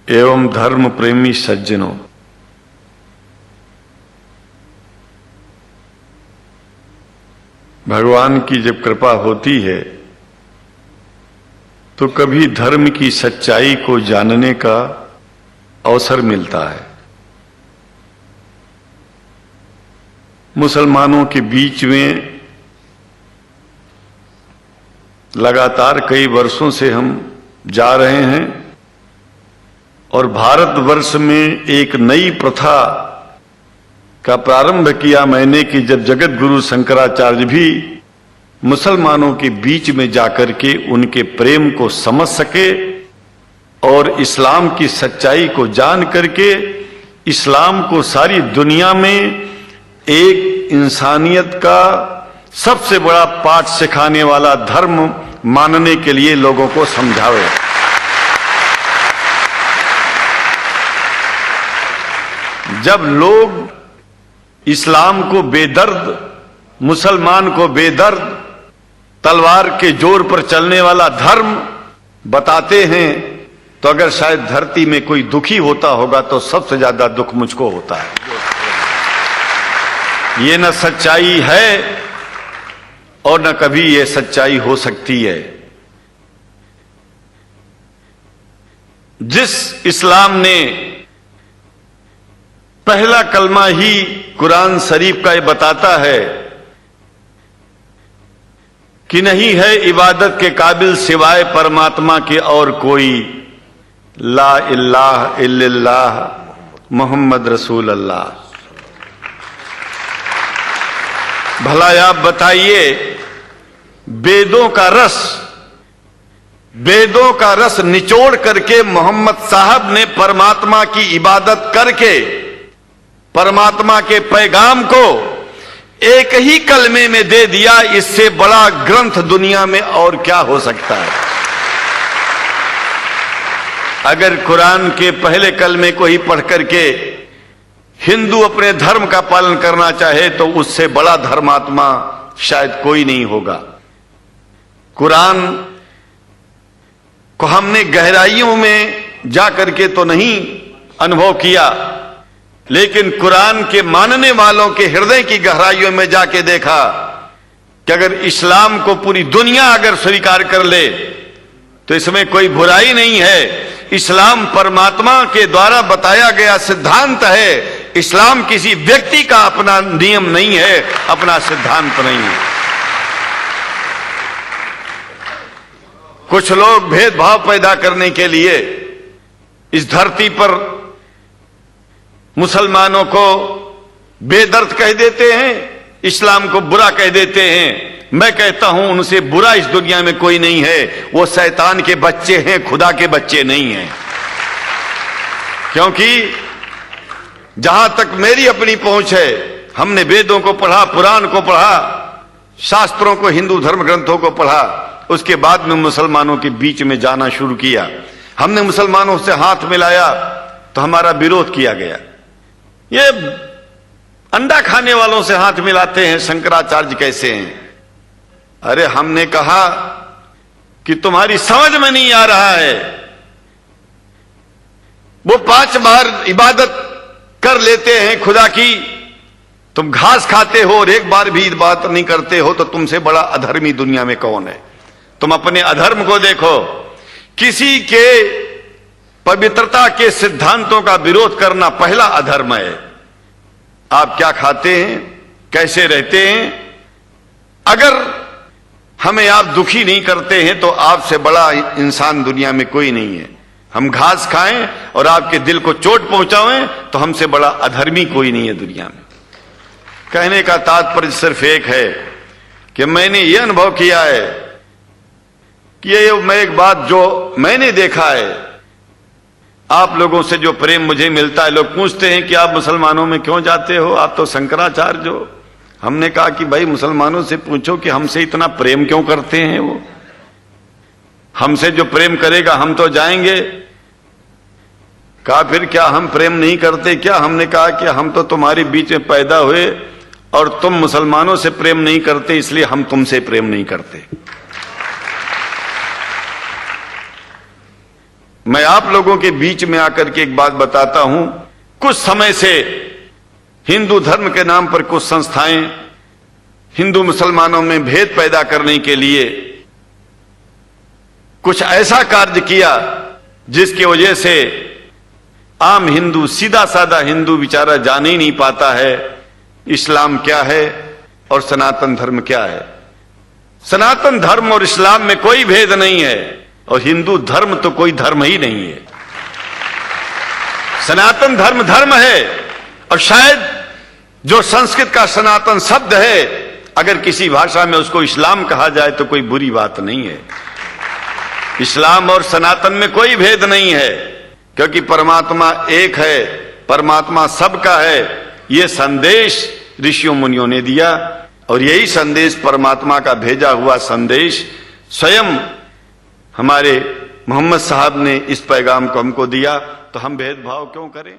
एवं धर्म प्रेमी सज्जनों, भगवान की जब कृपा होती है तो कभी धर्म की सच्चाई को जानने का अवसर मिलता है। मुसलमानों के बीच में लगातार कई वर्षों से हम जा रहे हैं और भारतवर्ष में एक नई प्रथा का प्रारंभ किया मैंने कि जब जगत गुरु शंकराचार्य भी मुसलमानों के बीच में जाकर के उनके प्रेम को समझ सके और इस्लाम की सच्चाई को जान करके इस्लाम को सारी दुनिया में एक इंसानियत का सबसे बड़ा पाठ सिखाने वाला धर्म मानने के लिए लोगों को समझावे। जब लोग इस्लाम को बेदर्द, मुसलमान को बेदर्द, तलवार के जोर पर चलने वाला धर्म बताते हैं तो अगर शायद धरती में कोई दुखी होता होगा तो सबसे ज्यादा दुख मुझको होता है। ये न सच्चाई है और न कभी ये सच्चाई हो सकती है। जिस इस्लाम ने पहला कलमा ही कुरान शरीफ का ये बताता है कि नहीं है इबादत के काबिल सिवाय परमात्मा के और कोई, ला इलाहा इल्लल्लाह मुहम्मद रसूल अल्लाह। भला आप बताइए, वेदों का रस निचोड़ करके मोहम्मद साहब ने परमात्मा की इबादत करके परमात्मा के पैगाम को एक ही कलमे में दे दिया। इससे बड़ा ग्रंथ दुनिया में और क्या हो सकता है। अगर कुरान के पहले कलमे को ही पढ़ करके हिंदू अपने धर्म का पालन करना चाहे तो उससे बड़ा धर्मात्मा शायद कोई नहीं होगा। कुरान को हमने गहराइयों में जा करके तो नहीं अनुभव किया, लेकिन कुरान के मानने वालों के हृदय की गहराइयों में जाके देखा कि अगर इस्लाम को पूरी दुनिया अगर स्वीकार कर ले तो इसमें कोई बुराई नहीं है। इस्लाम परमात्मा के द्वारा बताया गया सिद्धांत है। इस्लाम किसी व्यक्ति का अपना नियम नहीं है, अपना सिद्धांत नहीं है। कुछ लोग भेदभाव पैदा करने के लिए इस धरती पर मुसलमानों को बेदर्द कह देते हैं, इस्लाम को बुरा कह देते हैं। मैं कहता हूं उनसे बुरा इस दुनिया में कोई नहीं है। वो शैतान के बच्चे हैं, खुदा के बच्चे नहीं हैं। क्योंकि जहां तक मेरी अपनी पहुंच है, हमने वेदों को पढ़ा, पुराण को पढ़ा, शास्त्रों को, हिंदू धर्म ग्रंथों को पढ़ा। उसके बाद में मुसलमानों के बीच में जाना शुरू किया। हमने मुसलमानों से हाथ मिलाया तो हमारा विरोध किया गया। ये अंडा खाने वालों से हाथ मिलाते हैं, शंकराचार्य कैसे हैं? अरे हमने कहा कि तुम्हारी समझ में नहीं आ रहा है। वो 5 बार इबादत कर लेते हैं खुदा की, तुम घास खाते हो और एक बार भी इबादत नहीं करते हो, तो तुमसे बड़ा अधर्मी दुनिया में कौन है? तुम अपने अधर्म को देखो। किसी के पवित्रता के सिद्धांतों का विरोध करना पहला अधर्म है। आप क्या खाते हैं, कैसे रहते हैं, अगर हमें आप दुखी नहीं करते हैं तो आपसे बड़ा इंसान दुनिया में कोई नहीं है। हम घास खाएं और आपके दिल को चोट पहुंचाएं तो हमसे बड़ा अधर्मी कोई नहीं है दुनिया में। कहने का तात्पर्य सिर्फ एक है कि मैंने ये अनुभव किया है कि ये मैं एक बात जो मैंने देखा है, आप लोगों से जो प्रेम मुझे मिलता है, लोग पूछते हैं कि आप मुसलमानों में क्यों जाते हो, आप तो शंकराचार्य हो। हमने कहा कि भाई मुसलमानों से पूछो कि हमसे इतना प्रेम क्यों करते हैं। वो हमसे जो प्रेम करेगा हम तो जाएंगे। कहा फिर क्या हम प्रेम नहीं करते क्या? हमने कहा कि हम तो तुम्हारे बीच में पैदा हुए और तुम मुसलमानों से प्रेम नहीं करते, इसलिए हम तुमसे प्रेम नहीं करते। मैं आप लोगों के बीच में आकर के एक बात बताता हूं। कुछ समय से हिंदू धर्म के नाम पर कुछ संस्थाएं हिंदू मुसलमानों में भेद पैदा करने के लिए कुछ ऐसा कार्य किया जिसकी वजह से आम हिंदू, सीधा साधा हिंदू बेचारा जान ही नहीं पाता है इस्लाम क्या है और सनातन धर्म क्या है। सनातन धर्म और इस्लाम में कोई भेद नहीं है और हिंदू धर्म तो कोई धर्म ही नहीं है। सनातन धर्म धर्म है और शायद जो संस्कृत का सनातन शब्द है, अगर किसी भाषा में उसको इस्लाम कहा जाए तो कोई बुरी बात नहीं है। इस्लाम और सनातन में कोई भेद नहीं है, क्योंकि परमात्मा एक है, परमात्मा सबका है। यह संदेश ऋषियों मुनियों ने दिया और यही संदेश, परमात्मा का भेजा हुआ संदेश, स्वयं हमारे मोहम्मद साहब ने इस पैगाम को हमको दिया। तो हम भेदभाव क्यों करें?